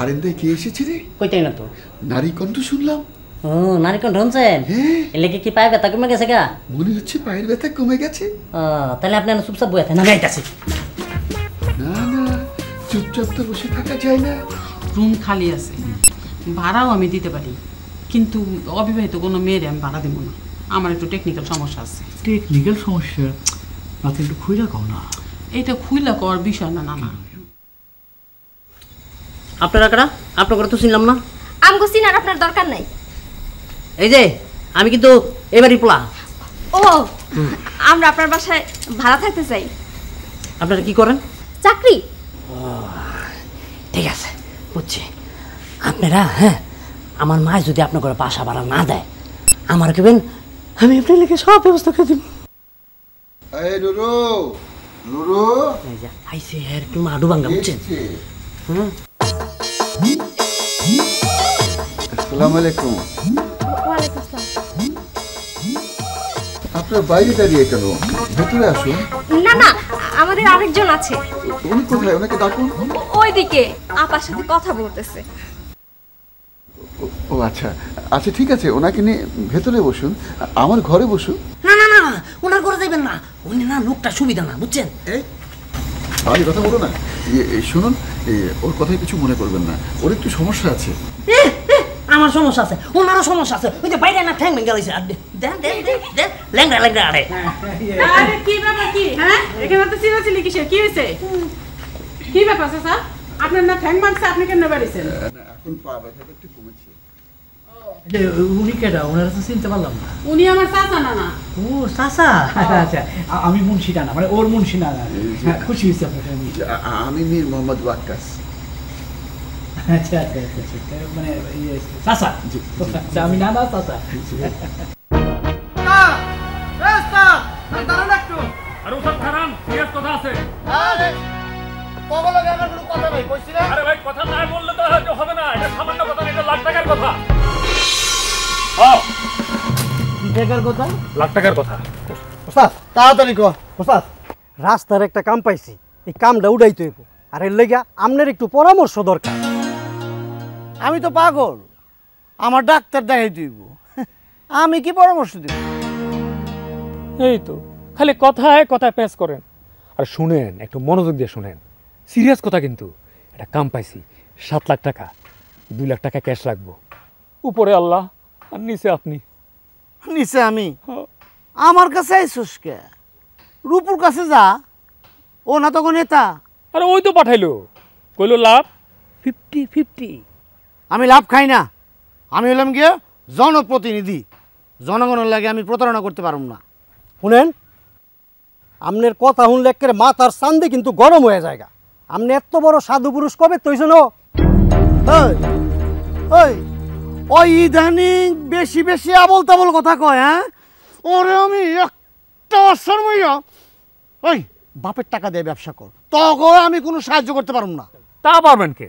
বারান্দায় কে এসেছে রে? কইতেই না তো। নারী কণ্ঠ শুনলাম। ও নারী কণ্ঠ শুনছেন? এলে কি পায়ে ব্যথা কমে গেছে গা? মনে হচ্ছে পায়ের ব্যথা কমে গেছে। তাহলে আপনি চুপচাপ বসে থাকেন, আমি আইতাছি। না না, চুপচাপ তো বসে থাকা যায় না। রুম খালি আছে, ভাড়াও আমি দিতে পারি, কিন্তু অবিবাহিত কোনো মেয়েরে আমি ভাড়া দেবো না। আমার একটু টেকনিক্যাল সমস্যা আছে। টেকনিক্যাল সমস্যা? আপনি একটু খুইলা কও না। এইটা খুইলা করার বিষয় না। না না, আপনারা কারা? আপনার তো চিনলাম না। আমগো চিনার আপনার দরকার নাই। এই যে আমি কিন্তু এবারই পোলা। ও, আমরা আপনার বাসায় ভাড়া থাকতে চাই। আপনারা কি করেন? চাকরি। ঠিক আছে, বুঝছি। আপনারা আমার মা যদি আপনার ঘরে বাসা ভাড়া না দেয়, আমার কেবেন, আমি আপনার লিখে সব ব্যবস্থা করে দিব। এই নুরু, নুরু এই যে আইসে একটু মাডু ভাঙ্গা, বুঝছেন? আসসালামু আলাইকুম। ওয়ালাইকুম আসসালাম। আপনার বাইরে দাঁড়িয়ে কেন? ভেতরে আসুন। না না, আমাদের আরেকজন আছে। উনি কোথায়? ওনাকে ডাকুন। ওইদিকে আপার সাথে কথা বলতেছে। ও আচ্ছা আচ্ছা, ঠিক আছে, ওনাকে নিয়ে ভেতরে বসুন, আমার ঘরে বসুন। না না না, ওনার ঘরে যাইবেন না। উনি না লোকটা সুবিধা না, বুঝছেন? ভারী কথা বলো না। শুনুন, ওর কথায় কিছু মনে করবেন না, ওর একটু সমস্যা আছে। আমার সমস্যা আছে, ওনারও সমস্যা আছে। ওই যে বাইরে না ঠ্যাং ভেঙে গেছে। দেন দেন দেন, ল্যাংড়া ল্যাংড়া। আরে আরে কি ব্যাপার? কি এখানে তো চিরাচিলি কিসের? কি হয়েছে? কি ব্যাপার স্যার? আপনার না ঠ্যাং মারছে, আপনি কেন বাড়িছেন? এখন পা ব্যথাটা একটু কমেছে। উনি কেডা? ওনারা তো চিনতে পারলাম না। উনি আমার চাচা না। ও চাচা, আচ্ছা। আমি মুন্সি না, মানে ওর মুন্সি না। খুশি হয়েছি আপনাকে আমি। আমি মীর মোহাম্মদ ওয়াক্কাস। আচ্ছা, মানে চাচা। আমি না চাচা। তাড়াতাড়ি কর ওস্তাদ। রাস্তার একটা কাম পাইছি, এই কামটা উড়াইতে হইব, আর এর লেগা আপনার একটু পরামর্শ দরকার। আমি তো পাগল, আমার ডাক্তার দেখাই দিব, আমি কি পরামর্শ দিব? এই তো খালি কথায় কথায় প্যাঁচ করেন। আর শুনেন, একটু মনোযোগ দিয়ে শুনেন, সিরিয়াস কথা কিন্তু। একটা কাম পাইছি, 7 লাখ টাকা, 2 লাখ টাকা ক্যাশ রাখবো। উপরে আল্লাহ আর নিচে আপনি। নিচে আমি? আমার কাছে আইসুস কে? রূপুর কাছে যা, ও না তখন নেতা। আরে ওই তো পাঠাইলো, কইলো লাভ 50-50। আমি লাভ খাই না, আমি হলাম গিয়ে জনপ্রতিনিধি। জনগণের লাগে আমি প্রতারণা করতে পারব না। শুনেন, আপনার কথা শুনলে একের মাথার চান্দে কিন্তু গরম হয়ে যায়। আপনি এত বড় সাধু পুরুষ কবে তৈছেন? ওই ইদানিং বেশি বেশি আবল তাবল কথা কয়। ওরে আমি একটা অসম্ময়। ওই বাপের টাকা দিয়ে ব্যবসা কর, তখন আমি কোনো সাহায্য করতে পারব না। তা পারবেন কে?